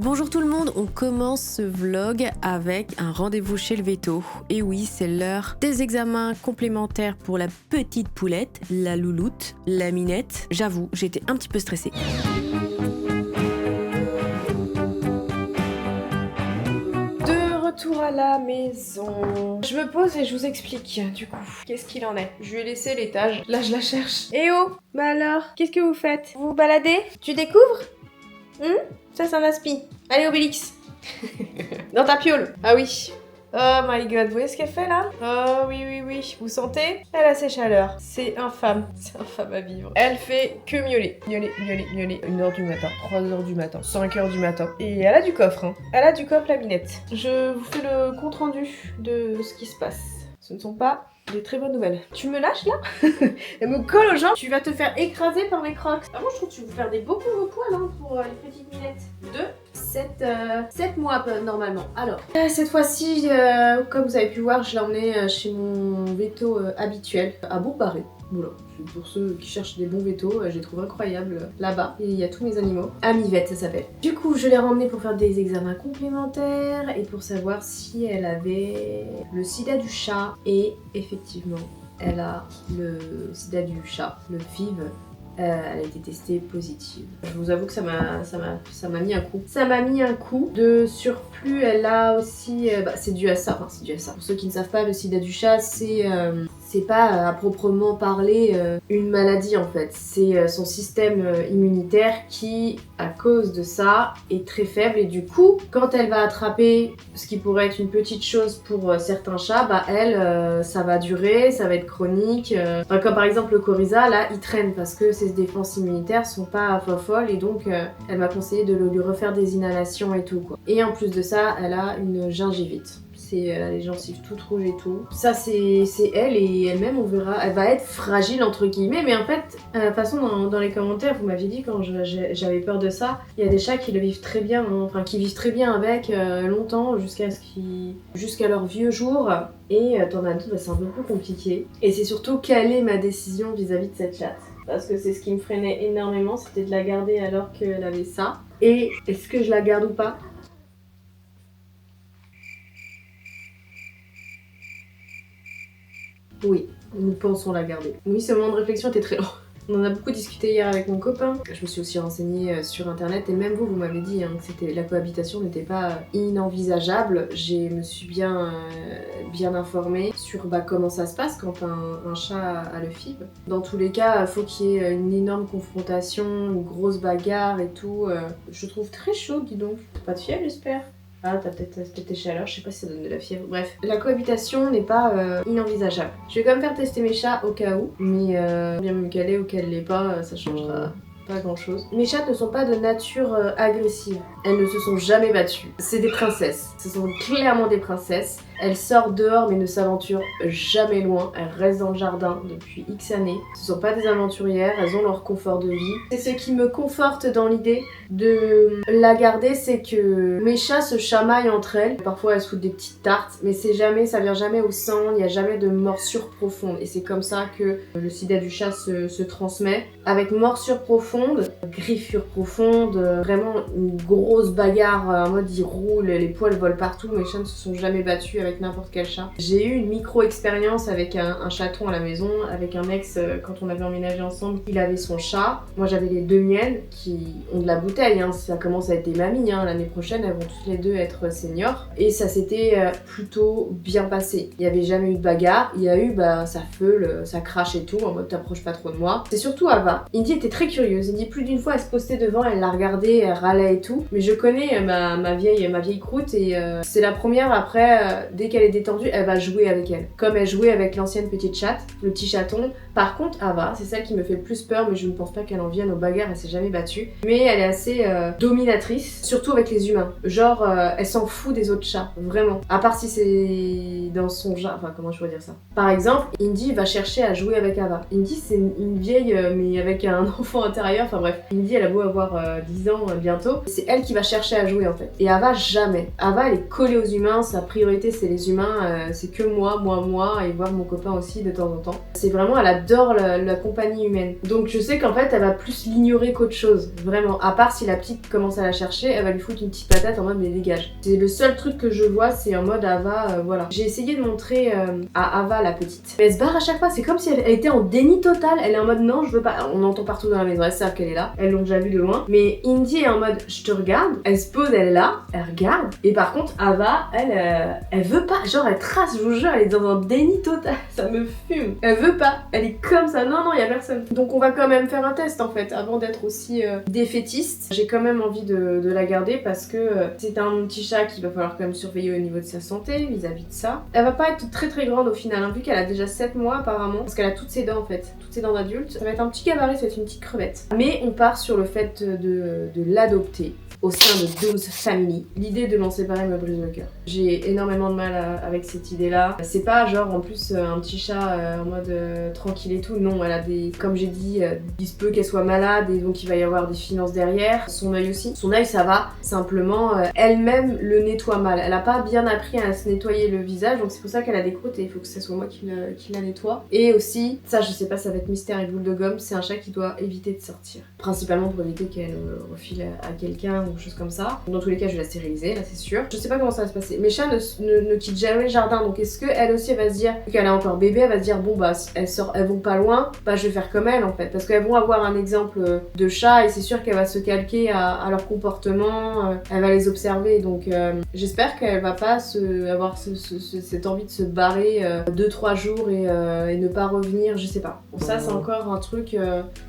Bonjour tout le monde, on commence ce vlog avec un rendez-vous chez le veto. Et oui, c'est l'heure des examens complémentaires pour la petite poulette, la louloute, la minette. J'avoue, j'étais un petit peu stressée. De retour à la maison. Je me pose et je vous explique du coup. Qu'est-ce qu'il en est? Je lui ai laissé l'étage, là je la cherche. Eh oh, bah alors, qu'est-ce que vous faites? Vous vous baladez? Tu découvres? Ça c'est un aspi. Allez Obélix. Dans ta piole. Ah oui. Oh my god, vous voyez ce qu'elle fait là? Oh oui. Vous sentez? Elle a ses chaleurs. C'est infâme. C'est infâme à vivre. Elle fait que miauler. Miauler. 1h du matin, 3h du matin, 5h du matin. Et elle a du coffre, hein. Elle a du coffre la minette. Je vous fais le compte rendu de ce qui se passe. Ce ne sont pas des très bonnes nouvelles. Tu me lâches là? Elle me colle aux jambes. Tu vas te faire écraser par mes crocs. Ah, moi je trouve que tu veux faire des beaux poils hein, pour les petites minettes. 7 mois normalement. Alors, cette fois-ci, comme vous avez pu voir, je l'ai emmené chez mon veto habituel à Bourg-Barré. Voilà, pour ceux qui cherchent des bons vétos, je les trouve incroyables là-bas. Et il y a tous mes animaux. Amivette, ça s'appelle. Du coup, je l'ai ramenée pour faire des examens complémentaires et pour savoir si elle avait le sida du chat. Et effectivement, elle a le sida du chat, le FIV. Elle a été testée positive. Je vous avoue que ça m'a mis un coup. Ça m'a mis un coup. De surplus, elle a aussi... c'est dû à ça. Enfin, c'est dû à ça. Pour ceux qui ne savent pas, le sida du chat, c'est pas à proprement parler une maladie en fait. C'est son système immunitaire qui, à cause de ça, est très faible. Et du coup, quand elle va attraper ce qui pourrait être une petite chose pour certains chats, bah elle, ça va durer, ça va être chronique. Enfin, comme par exemple le coryza, là, il traîne parce que ses défenses immunitaires sont pas folles et donc elle m'a conseillé de lui refaire des inhalations et tout quoi. Et en plus de ça, elle a une gingivite. Elle a les gencives toutes rouges et tout. Ça c'est elle et elle-même on verra. Elle va être fragile entre guillemets mais en fait, de toute façon dans les commentaires vous m'aviez dit quand j'avais peur de ça, il y a des chats qui le vivent très bien, hein, enfin qui vivent très bien avec longtemps jusqu'à leur vieux jour et t'en as d'autres, bah, c'est un peu plus compliqué. Et c'est surtout quelle est ma décision vis-à-vis de cette chatte. Parce que c'est ce qui me freinait énormément, c'était de la garder alors qu'elle avait ça. Et est-ce que je la garde ou pas? Oui, nous pensons la garder. Oui, ce moment de réflexion était très long. On en a beaucoup discuté hier avec mon copain. Je me suis aussi renseignée sur internet et même vous m'avez dit hein, que la cohabitation n'était pas inenvisageable. Je me suis bien informée sur comment ça se passe quand un chat a le FIV. Dans tous les cas, il faut qu'il y ait une énorme confrontation, une grosse bagarre et tout. Je trouve très chaud, dis donc. Pas de fièvre, j'espère. Ah, t'as peut-être tes chaleurs, je sais pas si ça donne de la fièvre. Bref, la cohabitation n'est pas inenvisageable. Je vais quand même faire tester mes chats au cas où, mais bien me caler ou qu'elle l'est pas, ça changera pas grand chose. Mes chats ne sont pas de nature agressive. Elles ne se sont jamais battues. C'est des princesses. Ce sont clairement des princesses. Elles sortent dehors mais ne s'aventurent jamais loin. Elles restent dans le jardin depuis X années. Ce sont pas des aventurières, elles ont leur confort de vie. C'est ce qui me conforte dans l'idée de la garder, c'est que mes chats se chamaillent entre elles. Parfois elles se foutent des petites tartes, mais ça vient jamais au sang, il n'y a jamais de morsure profonde. Et c'est comme ça que le sida du chat se transmet. Avec morsure profonde, griffure profonde, vraiment une grosse bagarre en mode ils roulent, les poils volent partout. Mes chats ne se sont jamais battus avec n'importe quel chat. J'ai eu une micro-expérience avec un chaton à la maison, avec un ex quand on avait emménagé ensemble. Il avait son chat, moi j'avais les deux miennes qui ont de la bouteille, hein. Ça commence à être des mamies, hein. L'année prochaine elles vont toutes les deux être seniors. Et ça s'était plutôt bien passé. Il n'y avait jamais eu de bagarre, il y a eu ça feule, ça crache et tout, en mode t'approches pas trop de moi. C'est surtout Ava. Indy était très curieuse, Indy plus d'une fois elle se postait devant, elle la regardait, elle râlait et tout. Mais je connais ma vieille croûte et c'est la première après, dès qu'elle est détendue, elle va jouer avec elle. Comme elle jouait avec l'ancienne petite chatte, le petit chaton. Par contre, Ava, c'est celle qui me fait le plus peur, mais je ne pense pas qu'elle en vienne aux bagarres, elle s'est jamais battue. Mais elle est assez dominatrice, surtout avec les humains. Genre, elle s'en fout des autres chats, vraiment. À part si c'est dans son jardin, enfin comment je pourrais dire ça. Par exemple, Indy va chercher à jouer avec Ava. Indy c'est une vieille, mais avec un enfant intérieur, enfin bref. Indy elle a beau avoir 10 ans bientôt, c'est elle qui va chercher à jouer en fait. Et Ava jamais. Ava elle est collée aux humains, sa priorité c'est les humains, c'est que moi, et voir mon copain aussi de temps en temps. C'est vraiment, elle a adore la compagnie humaine. Donc je sais qu'en fait elle va plus l'ignorer qu'autre chose, vraiment. À part si la petite commence à la chercher, elle va lui foutre une petite patate en mode mais dégage. C'est le seul truc que je vois, c'est en mode Ava, voilà. J'ai essayé de montrer à Ava la petite. Mais elle se barre à chaque fois, c'est comme si elle était en déni total. Elle est en mode non, je veux pas. On entend partout dans la maison, elles savent qu'elle est là. Elles l'ont déjà vue de loin. Mais Indy est en mode je te regarde. Elle se pose, elle est là, elle regarde. Et par contre, Ava, elle veut pas. Genre, elle trace, je vous jure, elle est dans un déni total. Ça me fume. Elle veut pas. Elle est comme ça. Non, y a personne. Donc, on va quand même faire un test en fait, avant d'être aussi défaitiste. J'ai quand même envie de la garder parce que c'est un petit chat qu'il va falloir quand même surveiller au niveau de sa santé vis-à-vis de ça. Elle va pas être très très grande au final, hein, vu qu'elle a déjà 7 mois apparemment. Parce qu'elle a toutes ses dents en fait, toutes ses dents d'adulte. Ça va être un petit gabarit, ça va être une petite crevette. Mais on part sur le fait de l'adopter au sein de Doom's Family. L'idée de m'en séparer me brise le cœur. J'ai énormément de mal avec cette idée-là. C'est pas genre en plus un petit chat en mode tranquille et tout. Non, elle a des, comme j'ai dit, il se peut qu'elle soit malade et donc il va y avoir des finances derrière. Son œil aussi. Son œil ça va. Simplement, elle-même le nettoie mal. Elle a pas bien appris à se nettoyer le visage, donc c'est pour ça qu'elle a des croûtes et il faut que ce soit moi qui la nettoie. Et aussi, ça je sais pas, ça va être mystère et boule de gomme, c'est un chat qui doit éviter de sortir. Principalement pour éviter qu'elle refile à quelqu'un ou chose comme ça. Dans tous les cas, je vais la stériliser, là c'est sûr. Je sais pas comment ça va se passer. Mes chats ne quittent jamais le jardin, donc est-ce qu'elle aussi elle va se dire, vu qu'elle est encore bébé, elle va se dire bon bah elles vont pas loin, bah je vais faire comme elle en fait. Parce qu'elles vont avoir un exemple de chat et c'est sûr qu'elle va se calquer à leur comportement, elle va les observer. Donc j'espère qu'elle va pas avoir cette envie de se barrer 2-3 jours et ne pas revenir, je sais pas. Bon, ça c'est encore un truc,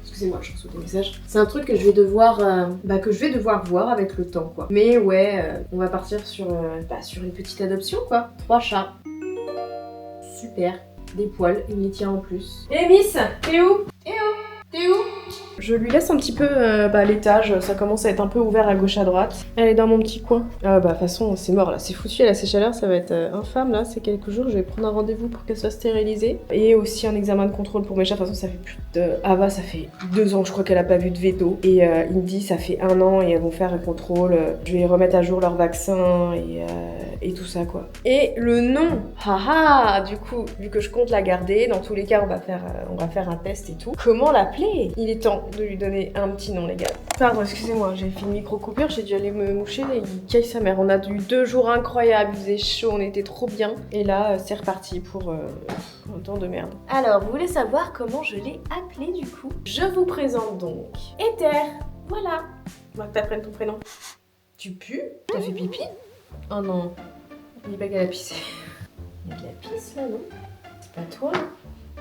excusez-moi je reçois des messages. C'est un truc que je vais devoir voir avec le temps quoi. Mais ouais, on va partir sur une petite adoption quoi. 3 chats. Super. Des poils, une litière en plus. Eh Miss, t'es où? T'es où? Je lui laisse un petit peu l'étage, ça commence à être un peu ouvert à gauche à droite. Elle est dans mon petit coin. De toute façon c'est mort là, c'est foutu, elle a ses chaleurs, ça va être infâme là, c'est quelques jours, je vais prendre un rendez-vous pour qu'elle soit stérilisée. Et aussi un examen de contrôle pour mes chats, de toute façon ça fait plus de... Ava ça fait 2 ans je crois qu'elle a pas vu de veto. Et Indy ça fait 1 an et elles vont faire un contrôle. Je vais remettre à jour leur vaccin et tout ça quoi. Et le nom, haha, du coup, vu que je compte la garder, dans tous les cas on va faire un test et tout. Comment l'appeler? Il est temps de lui donner un petit nom les gars. Pardon, excusez-moi, j'ai fait une micro-coupure, j'ai dû aller me moucher et il caille sa mère. On a eu 2 jours incroyables, il faisait chaud, on était trop bien. Et là, c'est reparti pour un temps de merde. Alors, vous voulez savoir comment je l'ai appelé du coup? Je vous présente donc Ether. Voilà. On va que t'apprennes ton prénom. Tu pues? T'as fait pipi? Oh non. Je dis pas qu'elle a pissé. Il y a de la pisse là, non? C'est pas toi?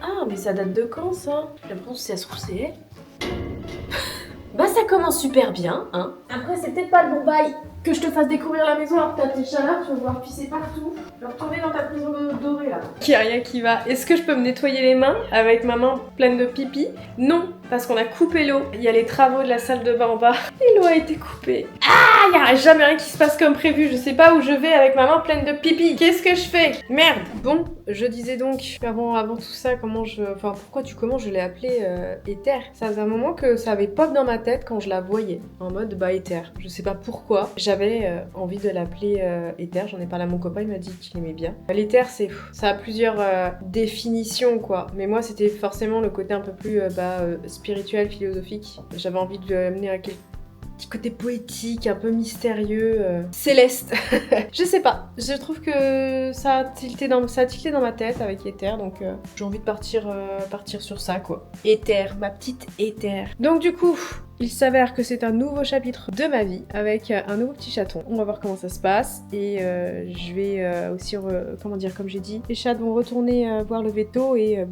Ah, mais ça date de quand ça? J'ai l'impression que si ça se trouve c'est elle. Bah ça commence super bien, hein. Après c'est peut-être pas le bon bail que je te fasse découvrir la maison alors que t'as tes chaleurs, tu vas pouvoir pisser partout. Je vais retourner dans ta prison dorée là. Qu'il y a rien qui va. Est-ce que je peux me nettoyer les mains avec ma main pleine de pipi? Non, parce qu'on a coupé l'eau. Il y a les travaux de la salle de bain en bas et l'eau a été coupée. Ah, il y a jamais rien qui se passe comme prévu. Je sais pas où je vais avec ma main pleine de pipi. Qu'est-ce que je fais? Merde. Bon, je disais donc avant tout ça pourquoi je l'ai appelée Ether. Ça faisait un moment que ça avait pop dans ma tête quand je la voyais en mode Ether. Je sais pas pourquoi. J'avais envie de l'appeler Ether. J'en ai parlé à mon copain, il m'a dit qu'il aimait bien. L'Ether, ça a plusieurs définitions quoi. Mais moi c'était forcément le côté un peu plus spirituel, philosophique. J'avais envie de l'amener à quelque petit côté poétique, un peu mystérieux, céleste. Je sais pas, je trouve que ça a tilté dans ma tête avec Ether, donc j'ai envie de partir sur ça quoi. Ether, ma petite Ether. Donc du coup, il s'avère que c'est un nouveau chapitre de ma vie avec un nouveau petit chaton. On va voir comment ça se passe et je vais aussi, comme j'ai dit, les chats vont retourner voir le veto et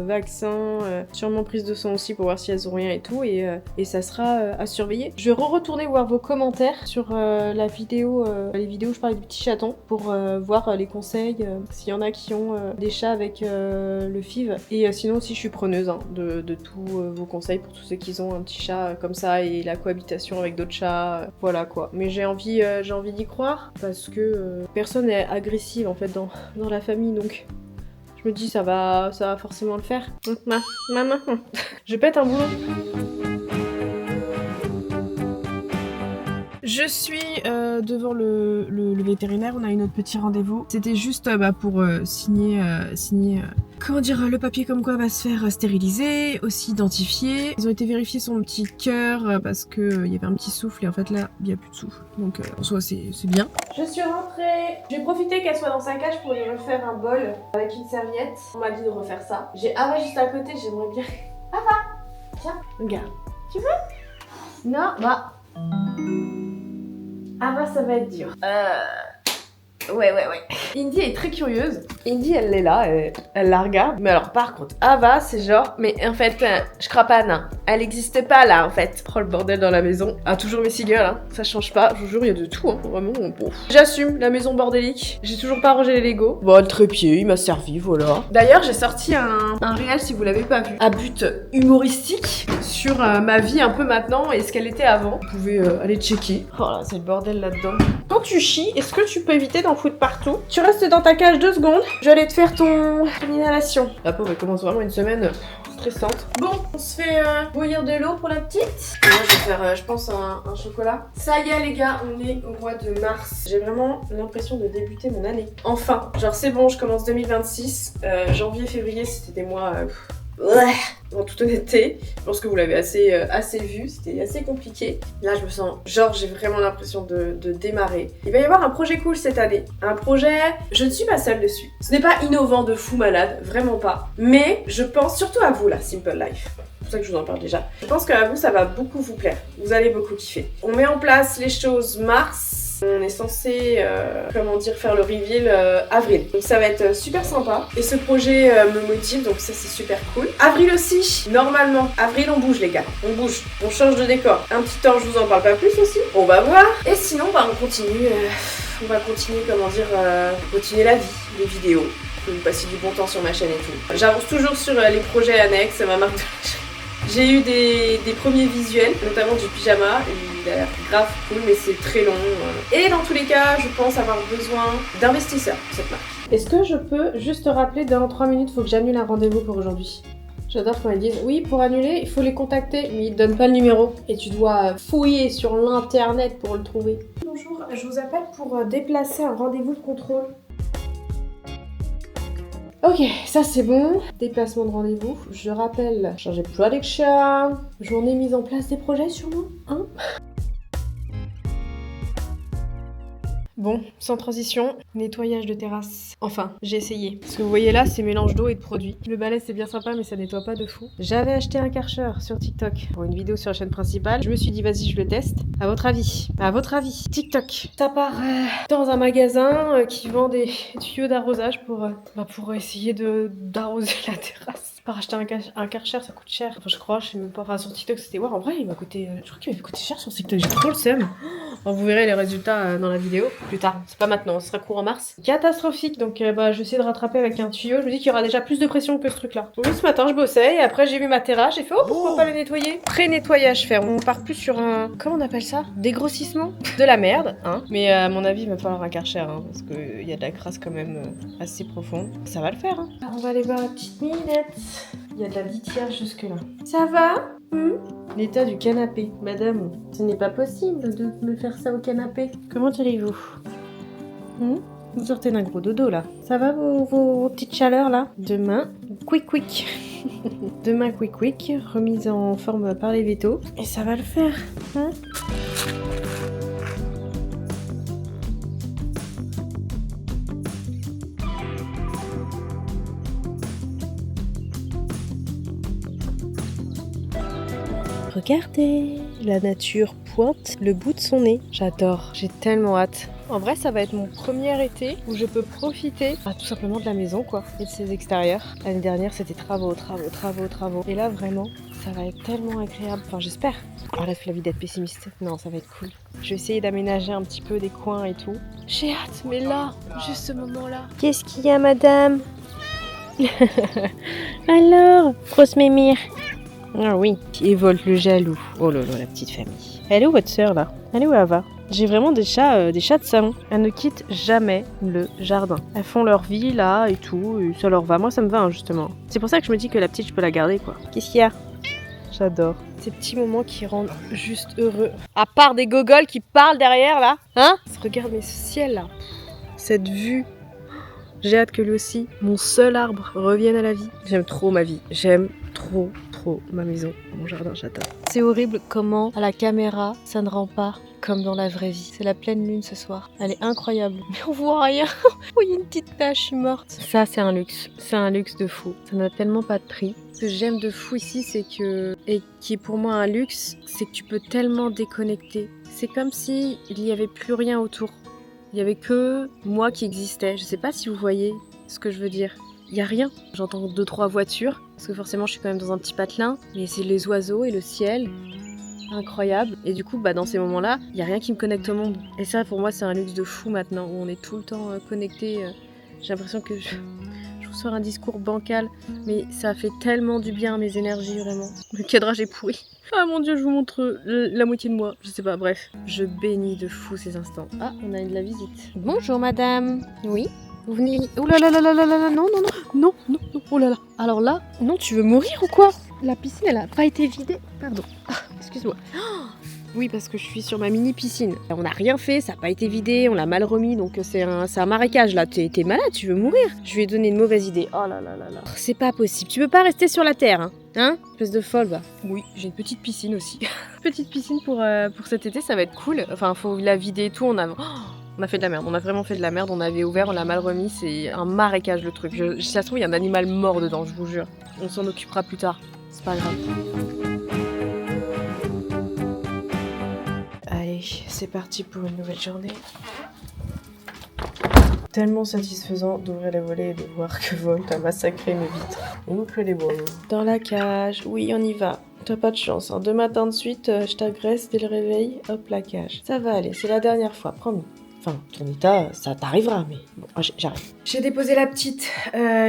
vaccin, sûrement prise de sang aussi pour voir si elles ont rien et tout et ça sera à surveiller. Je vais retourner voir vos commentaires sur les vidéos où je parlais du petit chaton pour voir les conseils, s'il y en a qui ont des chats avec le FIV et sinon aussi je suis preneuse de tous vos conseils pour tous ceux qui ont un petit chat comme ça et la cohabitation avec d'autres chats, voilà quoi. Mais j'ai envie d'y croire parce que personne n'est agressive en fait dans la famille donc je me dis ça va forcément le faire. Maman, je pète un boulot. Je suis devant le vétérinaire, on a eu notre petit rendez-vous. C'était juste pour signer comment dire, le papier comme quoi va se faire stériliser, aussi identifier. Ils ont été vérifier son petit cœur parce que il y avait un petit souffle et en fait là il n'y a plus de souffle. Donc en soi c'est bien. Je suis rentrée. J'ai profité qu'elle soit dans sa cage pour lui refaire un bol avec une serviette. On m'a dit de refaire ça. J'ai Ava juste à côté, j'aimerais bien. Ava, tiens, regarde. Tu veux? Non, bah. Ah bah ça va être dur. Ouais. Indy est très curieuse. Indy elle est là, elle la regarde. Mais alors par contre, Ava c'est genre, mais en fait, je crois pas, non. Elle existait pas là en fait. Oh le bordel dans la maison. Ah toujours mes cigales, hein. Ça change pas. Je vous jure, il y a de tout, hein. Vraiment. Bon. J'assume la maison bordélique. J'ai toujours pas rangé les Lego. Bon, le trépied, il m'a servi, voilà. D'ailleurs, j'ai sorti un réel si vous l'avez pas vu. À but humoristique sur ma vie un peu maintenant et ce qu'elle était avant. Vous pouvez aller checker. Oh là, c'est le bordel là-dedans. Quand tu chies, est-ce que tu peux éviter d'en foutre partout? Tu restes dans ta cage 2 secondes. Je vais aller te faire ton inhalation. La pauvre, elle commence vraiment une semaine stressante. Bon, on se fait bouillir de l'eau pour la petite. Et moi, je vais faire, je pense, un chocolat. Ça y est, les gars, on est au mois de mars. J'ai vraiment l'impression de débuter mon année. Enfin, genre c'est bon, je commence 2026. Janvier, février, c'était des mois... En toute honnêteté, je pense que vous l'avez assez vu, c'était assez compliqué. Là, je me sens, genre, j'ai vraiment l'impression de démarrer. Il va y avoir un projet cool cette année. Un projet, je ne suis pas seule dessus. Ce n'est pas innovant de fou malade, vraiment pas. Mais je pense surtout à vous là, Simple Life. C'est pour ça que je vous en parle déjà. Je pense qu'à vous, ça va beaucoup vous plaire. Vous allez beaucoup kiffer. On met en place les choses mars. On est censé, faire le reveal avril. Donc ça va être super sympa. Et ce projet me motive, donc ça c'est super cool. Avril aussi, normalement. Avril, on bouge les gars. On bouge. On change de décor. Un petit temps, je vous en parle pas plus aussi. On va voir. Et sinon, on continue. On va continuer, continuer la vie, les vidéos. Que vous passiez du bon temps sur ma chaîne et tout. J'avance toujours sur les projets annexes, ma marque de J'ai eu des premiers visuels, notamment du pyjama. Il a l'air grave cool, mais c'est très long. Et dans tous les cas, je pense avoir besoin d'investisseurs pour cette marque. Est-ce que je peux juste te rappeler dans 3 minutes, il faut que j'annule un rendez-vous pour aujourd'hui? J'adore quand ils disent oui, pour annuler, il faut les contacter, mais ils te donnent pas le numéro. Et tu dois fouiller sur l'internet pour le trouver. Bonjour, je vous appelle pour déplacer un rendez-vous de contrôle. Ok, ça c'est bon. Déplacement de rendez-vous. Je rappelle, changer de production. Journée mise en place des projets sûrement, hein? Bon, sans transition, nettoyage de terrasse. Enfin, j'ai essayé. Ce que vous voyez là, c'est mélange d'eau et de produits. Le balai, c'est bien sympa, mais ça nettoie pas de fou. J'avais acheté un Karcher sur TikTok pour une vidéo sur la chaîne principale. Je me suis dit, vas-y, je le teste. À votre avis, TikTok. Ça part dans un magasin qui vend des tuyaux d'arrosage pour essayer d'arroser la terrasse. Par acheter un Karcher, ça coûte cher. Enfin, je crois, je sais même pas. Enfin, sur TikTok, c'était en vrai, il m'a coûté. Je crois qu'il m'avait coûté cher sur TikTok. J'ai trop le seum. Bon, vous verrez les résultats dans la vidéo plus tard. C'est pas maintenant, ce sera court en mars. Catastrophique, donc je vais essayer de rattraper avec un tuyau. Je me dis qu'il y aura déjà plus de pression que ce truc-là. Donc ce matin, je bossais et après j'ai vu ma terrasse. J'ai fait pourquoi pas le nettoyer. Pré-nettoyage faire. On part plus sur un comment on appelle ça, dégrossissement de la merde, hein. Mais à mon avis, il va falloir un Karcher, hein, parce qu'il y a de la crasse quand même assez profonde. Ça va le faire. Hein. Alors, on va aller voir la petite minette. Il y a de la litière jusque là. Ça va? L'état du canapé. Madame, ce n'est pas possible de me faire ça au canapé. Comment allez-vous? Vous sortez d'un gros dodo là. Ça va vos petites chaleurs là? Demain, quick. Demain, quick. Remise en forme par les vétos. Et ça va le faire. Hein? Regardez, la nature pointe le bout de son nez. J'adore, j'ai tellement hâte. En vrai, ça va être mon premier été où je peux profiter tout simplement de la maison quoi, et de ses extérieurs. L'année dernière, c'était travaux. Et là, vraiment, ça va être tellement agréable. Enfin, j'espère. Arrête la vie d'être pessimiste. Non, ça va être cool. Je vais essayer d'aménager un petit peu des coins et tout. J'ai hâte, mais là, juste ce moment-là. Qu'est-ce qu'il y a, madame? Alors, grosse mémire. Ah oui, Evolte le jaloux. Oh là là, la petite famille. Elle est où votre sœur là? Elle est où Ava? J'ai vraiment des chats de salon. Elles ne quittent jamais le jardin. Elles font leur vie là et tout, et ça leur va. Moi ça me va hein, justement. C'est pour ça que je me dis que la petite je peux la garder quoi. Qu'est-ce qu'il y a? J'adore. Ces petits moments qui rendent juste heureux. À part des gogoles qui parlent derrière là. Hein? Regarde mais ce ciel là. Cette vue. J'ai hâte que lui aussi, mon seul arbre, revienne à la vie. J'aime trop ma vie. J'aime trop ma maison, mon jardin, j'adore. C'est horrible comment à la caméra ça ne rend pas comme dans la vraie vie. C'est la pleine lune ce soir. Elle est incroyable. Mais on voit rien. Oh, il y a une petite tache, je suis morte. Ça c'est un luxe. C'est un luxe de fou. Ça n'a tellement pas de prix. Ce que j'aime de fou ici, c'est que, et qui est pour moi un luxe, c'est que tu peux tellement déconnecter. C'est comme si il n'y avait plus rien autour. Il y avait que moi qui existais. Je sais pas si vous voyez ce que je veux dire. Il y a rien. J'entends 2-3 voitures parce que forcément je suis quand même dans un petit patelin, mais c'est les oiseaux et le ciel. Incroyable. Et du coup, dans ces moments-là, il y a rien qui me connecte au monde. Et ça, pour moi, c'est un luxe de fou maintenant où on est tout le temps connecté. J'ai l'impression que je vous sors un discours bancal, mais ça fait tellement du bien à mes énergies, vraiment. Le cadrage est pourri. Ah mon dieu, je vous montre la moitié de moi. Je sais pas, bref. Je bénis de fou ces instants. Ah, on a de la visite. Bonjour madame. Oui, vous venez... Oh là là là là là là, non, oh là là. Alors là, non, tu veux mourir ou quoi? La piscine, elle a pas été vidée. Pardon. Ah, excuse-moi. Oui, parce que je suis sur ma mini piscine. On n'a rien fait, ça n'a pas été vidé, on l'a mal remis, donc c'est un marécage là. T'es malade, tu veux mourir? Je lui ai donné une mauvaise idée. Oh là là là là. C'est pas possible, tu peux pas rester sur la terre, hein? Hein? Espèce de folle, bah. Oui, j'ai une petite piscine aussi. Petite piscine pour cet été, ça va être cool. Enfin, faut la vider et tout. On a fait de la merde, on a vraiment fait de la merde. On avait ouvert, on l'a mal remis, c'est un marécage le truc. Si ça se trouve, il y a un animal mort dedans, je vous jure. On s'en occupera plus tard, c'est pas grave. Allez, c'est parti pour une nouvelle journée. Tellement satisfaisant d'ouvrir les volets et de voir que Volt a massacré mes vitres. Incredible. Dans la cage, oui, on y va. T'as pas de chance, hein. 2 matins de suite, je t'agresse dès le réveil, hop, la cage. Ça va aller, c'est la dernière fois, promis. Enfin, ton état, ça t'arrivera, mais bon, j'arrête. J'ai déposé la petite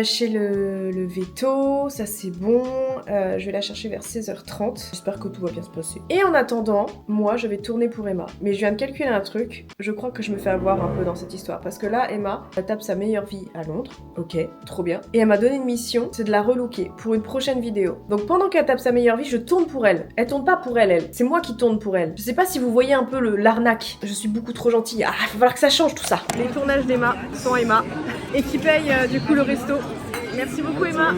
chez le veto, ça c'est bon. Je vais la chercher vers 16h30. J'espère que tout va bien se passer. Et en attendant, moi, je vais tourner pour Emma. Mais je viens de calculer un truc. Je crois que je me fais avoir un peu dans cette histoire. Parce que là, Emma, elle tape sa meilleure vie à Londres. Ok, trop bien. Et elle m'a donné une mission, c'est de la relooker pour une prochaine vidéo. Donc pendant qu'elle tape sa meilleure vie, je tourne pour elle. Elle tourne pas pour elle. C'est moi qui tourne pour elle. Je sais pas si vous voyez un peu l'arnaque. Je suis beaucoup trop gentille. Ah, il va falloir que ça change tout ça. Les tournages d'Emma sont Emma. Et qui paye du coup le resto. Merci beaucoup Emma.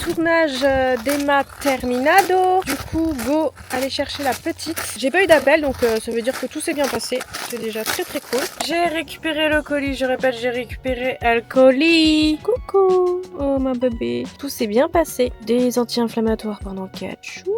Tournage d'Emma terminado. Du coup, go aller chercher la petite. J'ai pas eu d'appel, donc ça veut dire que tout s'est bien passé. C'est déjà très cool. J'ai récupéré le colis, je répète, j'ai récupéré le colis. Coucou, oh ma bébé. Tout s'est bien passé. Des anti-inflammatoires pendant 4 jours.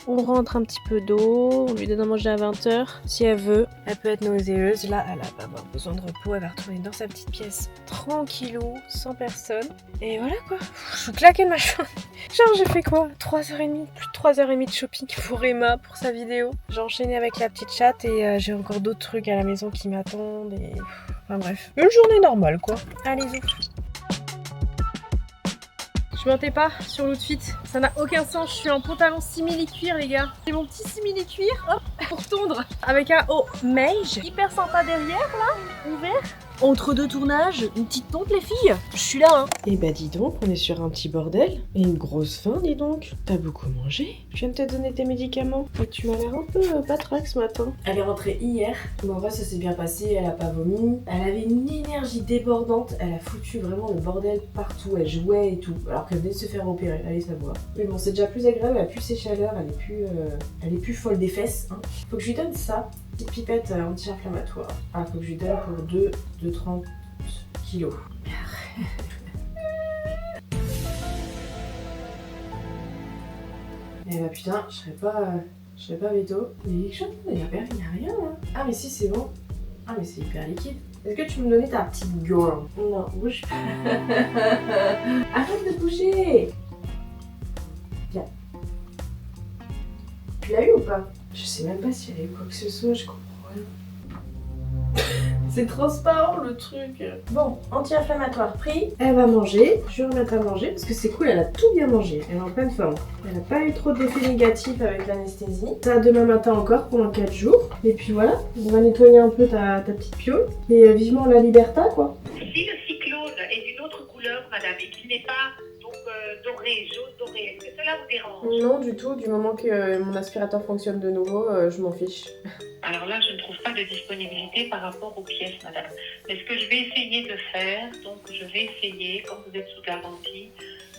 On rentre un petit peu d'eau, on lui donne à manger à 20h. Si elle veut, elle peut être nauséeuse. Là, elle va avoir besoin de repos, elle va retourner dans sa petite pièce tranquillou, sans personne. Et voilà quoi. Je suis claquée de ma journée. Genre j'ai fait quoi? 3h30, plus de 3h30 de shopping pour Emma, pour sa vidéo. J'ai enchaîné avec la petite chatte et j'ai encore d'autres trucs à la maison qui m'attendent et... Enfin bref, une journée normale quoi. Allez, ouf. Je mentais pas sur l'outfit, ça n'a aucun sens, je suis en pantalon simili-cuir les gars. C'est mon petit simili-cuir, hop, pour tondre. Avec un haut beige, hyper sympa derrière là, ouvert. Entre 2 tournages, une petite tonte les filles, je suis là hein. Et bah dis donc, on est sur un petit bordel. Et une grosse faim dis donc. T'as beaucoup mangé? Je viens de te donner tes médicaments. Et tu m'as l'air un peu patraque ce matin. Elle est rentrée hier, mais en vrai ça s'est bien passé, elle a pas vomi. Elle avait une énergie débordante, elle a foutu vraiment le bordel partout, elle jouait et tout. Alors qu'elle venait de se faire opérer, allez savoir. Mais bon, c'est déjà plus agréable, elle a plus ses chaleurs, elle est plus folle des fesses. Hein. Faut que je lui donne ça. Petite pipette anti-inflammatoire. Ah, faut que je lui donne pour 2 de 30 kilos. Eh bah putain, je serais pas veto. Il y a quelque chose, il y a rien là. Ah mais si, c'est bon. Ah mais c'est hyper liquide. Est-ce que tu peux me donner ta petite girl? Non, bouge pas. Arrête de bouger. Viens. Tu l'as eu ou pas? Je sais même pas si elle a eu quoi que ce soit, je comprends rien. C'est transparent le truc. Bon, anti-inflammatoire pris. Elle va manger. Je vais remettre à manger parce que c'est cool, elle a tout bien mangé. Elle est en pleine forme. Elle n'a pas eu trop d'effets négatifs avec l'anesthésie. Ça demain matin encore pendant 4 jours. Et puis voilà, on va nettoyer un peu ta petite piole. Et vivement la libertà quoi. Si le cyclone est d'une autre couleur, madame, et qu'il n'est pas donc doré, jaune doré. Est-ce que cela vous dérange? Non, du tout. Du moment que mon aspirateur fonctionne de nouveau, je m'en fiche. Alors là, je ne trouve pas de disponibilité par rapport aux pièces, madame. Mais ce que je vais essayer de faire, donc je vais essayer, comme vous êtes sous garantie,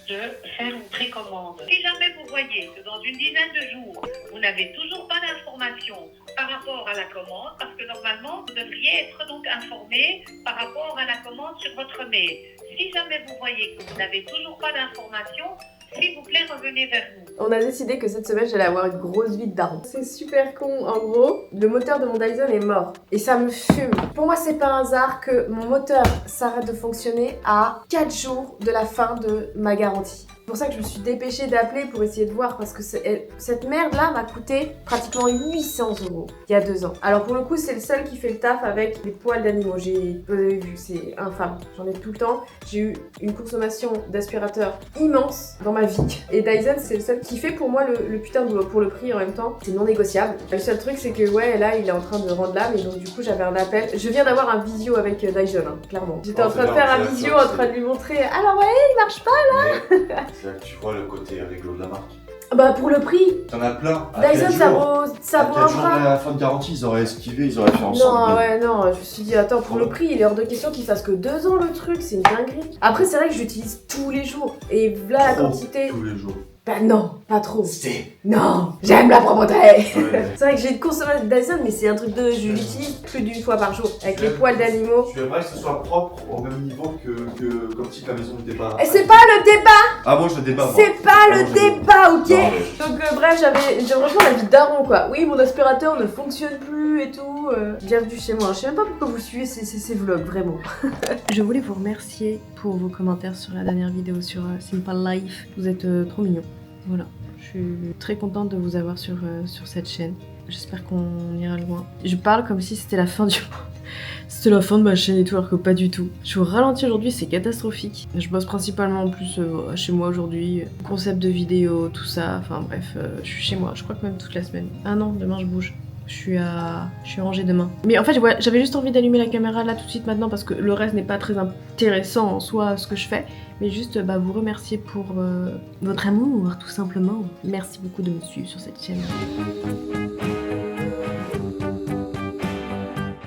de faire une précommande. Si jamais vous voyez que dans une dizaine de jours, vous n'avez toujours pas d'informations par rapport à la commande, parce que normalement, vous devriez être donc informé par rapport à la commande sur votre mail. Si jamais vous voyez que vous n'avez toujours pas d'informations, s'il vous plaît, revenez vers nous. On a décidé que cette semaine, j'allais avoir une grosse vie de daron. C'est super con. En gros, le moteur de mon Dyson est mort. Et ça me fume. Pour moi, c'est pas un hasard que mon moteur s'arrête de fonctionner à 4 jours de la fin de ma garantie. C'est pour ça que je me suis dépêchée d'appeler pour essayer de voir parce que cette merde-là m'a coûté pratiquement 800 € il y a 2 ans. Alors pour le coup, c'est le seul qui fait le taf avec les poils d'animaux. Vous avez vu, c'est infâme. J'en ai tout le temps. J'ai eu une consommation d'aspirateur immense dans ma vie. Et Dyson, c'est le seul qui fait pour moi le putain de boulot. Pour le prix en même temps, c'est non négociable. Le seul truc, c'est que ouais, là, il est en train de rendre l'âme. Et donc du coup, j'avais un appel. Je viens d'avoir un visio avec Dyson, hein, clairement. J'étais en train de faire un visio, en train de lui montrer. Alors ouais, il marche pas. C'est là que tu vois le côté réglo de la marque. Bah pour le prix. T'en as plein. Dyson, ça vaut À un 4 jours bras. de la fin de garantie, ils auraient esquivé, ils auraient fait en sorte Non, de... ouais, non, je me suis dit, attends, pour le prix, il est hors de question qu'il fasse que 2 ans le truc, c'est une dinguerie. Après, c'est vrai que j'utilise tous les jours. Et là, la Trop, quantité. tous les jours. Bah non, pas trop. C'est... Non, j'aime la propreté. Ouais. C'est vrai que j'ai une consommation de Dyson, mais c'est un truc de. Je l'utilise plus d'une fois par jour. Avec les poils d'animaux. Tu aimerais que ce soit propre au même niveau que comme si ta maison n'était pas... Et c'est pas le débat. Ah bon, je débat. moi. C'est pas Ah, le moi, je débat, ok. Non, mais- Donc bref, j'ai franchement la vie de daron quoi. Oui, mon aspirateur ne fonctionne plus et tout. Bienvenue chez moi. Je sais même pas pourquoi vous suivez ces vlogs, vraiment. Je voulais vous remercier pour vos commentaires sur la dernière vidéo sur Simple Life. Vous êtes trop mignons. Voilà. Je suis très contente de vous avoir sur cette chaîne. J'espère qu'on ira loin. Je parle comme si c'était la fin du monde. C'était la fin de ma chaîne et tout, alors que pas du tout. Je suis au ralenti aujourd'hui, c'est catastrophique. Je bosse principalement en plus chez moi aujourd'hui. Concept de vidéo, tout ça. Enfin bref, je suis chez moi. Je crois que même toute la semaine. Ah non, demain je bouge. Je suis rangée demain. Mais en fait, ouais, j'avais juste envie d'allumer la caméra là tout de suite maintenant parce que le reste n'est pas très intéressant en soi ce que je fais. Mais juste vous remercier pour votre amour, tout simplement. Merci beaucoup de me suivre sur cette chaîne.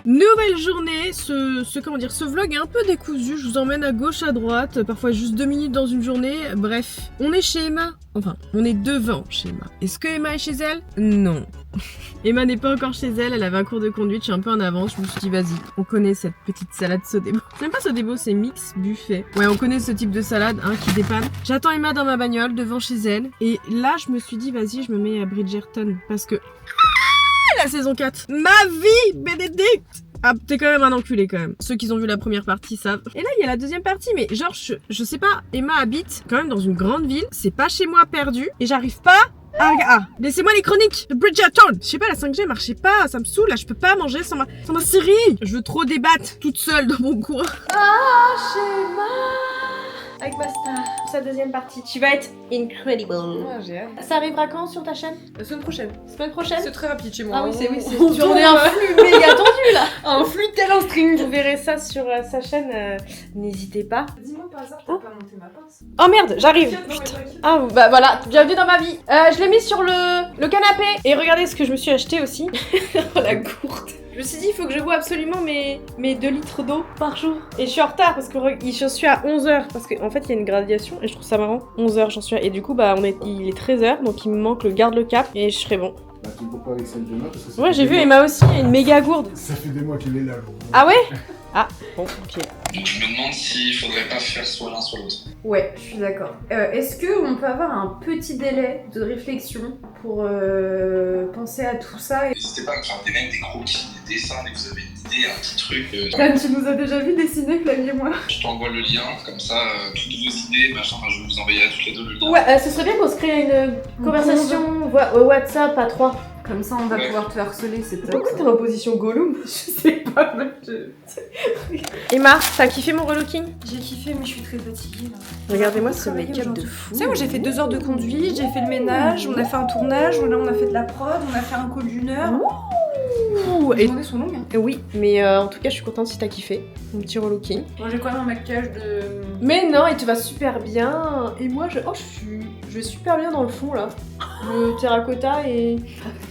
Nouvelle journée, ce vlog est un peu décousu, je vous emmène à gauche, à droite, parfois juste 2 minutes dans une journée, bref. On est chez Emma, enfin, on est devant chez Emma. Est-ce que Emma est chez elle? Non. Emma n'est pas encore chez elle, elle avait un cours de conduite, je suis un peu en avance, je me suis dit vas-y, on connaît cette petite salade Sodebo. C'est même pas Sodebo, c'est Mix Buffet. Ouais, on connaît ce type de salade, hein, qui dépanne. J'attends Emma dans ma bagnole, devant chez elle, et là je me suis dit vas-y, je me mets à Bridgerton, parce que... la saison 4. Ma vie, Bénédicte! Ah, t'es quand même un enculé quand même. Ceux qui ont vu la première partie savent. Et là, il y a la deuxième partie, mais genre, je sais pas, Emma habite quand même dans une grande ville, c'est pas chez moi perdu, et j'arrive pas à... Ah, laissez-moi les chroniques de Bridgerton. Je sais pas, la 5G marchait pas, ça me saoule, là, je peux pas manger sans ma série. Je veux trop débattre toute seule dans mon coin. Ah, Schéma avec ma star. Sa deuxième partie. Tu vas être incredible. Ouais, j'ai hâte. Ça arrivera quand sur ta chaîne? La semaine prochaine. Semaine prochaine? C'est très rapide chez moi. Ah oui, c'est On tu tourne es un flux méga tendu là. un flux tel un string. Vous verrez ça sur sa chaîne, n'hésitez pas. Dis-moi par hasard, je peux pas monter ma pince. Oh merde, j'arrive. Non, mais Putain. t'inquiète. Ah bah voilà, bienvenue dans ma vie. Je l'ai mis sur le canapé. Et regardez ce que je me suis acheté aussi. Oh la gourde. Je me suis dit, il faut que je bois absolument mes 2 litres d'eau par jour. Et je suis en retard parce que je suis à 11h. Parce qu'en fait, il y a une gradation et je trouve ça marrant. 11h, j'en suis à... Et du coup, il est 13h, donc il me manque le garde le cap et je serai bon. Bah, tu ne cours pas avec celle d'Emma parce que ça Ouais, fait j'ai des vu mois- Emma aussi, une méga gourde. Ça fait des mois qu'il est là. Ah ouais? Ah, bon, ok. Donc je me demande s'il faudrait pas faire soit l'un soit l'autre. Ouais, je suis d'accord. Est-ce qu'on peut avoir un petit délai de réflexion pour penser à tout ça N'hésitez pas à me faire des croquis, des dessins, dès que vous avez une idée, un petit truc. Comme tu nous as déjà vu dessiner, Flavie et moi. Je t'envoie le lien, comme ça, toutes vos idées, machin, je vais vous envoyer à toutes les deux le lien. Ouais, ce serait bien qu'on se crée une conversation WhatsApp à 3. Comme ça, on va Ouais. pouvoir te harceler, c'est top. Pourquoi t'es en position Gollum? Je sais pas, mec. Emma, t'as kiffé mon relooking? J'ai kiffé, mais je suis très fatiguée là. Regardez-moi J'ai ce travaillé make-up de aujourd'hui. fou. Tu sais, moi j'ai fait 2 heures de conduite, j'ai fait le ménage, on a fait un tournage, là on a fait de la prod, on a fait un call d'1 heure. Ouh, Les et journées sont longues. Hein. oui, mais en tout cas, je suis contente si t'as kiffé mon petit relooking. Moi j'ai quand même un maquillage de. Mais non, il te va super bien. Et moi, je vais super bien dans le fond là. Le terracotta et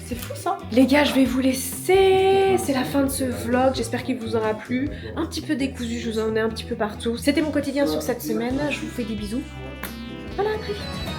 c'est fou ça. Les gars, je vais vous laisser. C'est la fin de ce vlog. J'espère qu'il vous aura plu. Un petit peu décousu, je vous en ai un petit peu partout. C'était mon quotidien sur cette semaine. Je vous fais des bisous. Voilà, à très vite.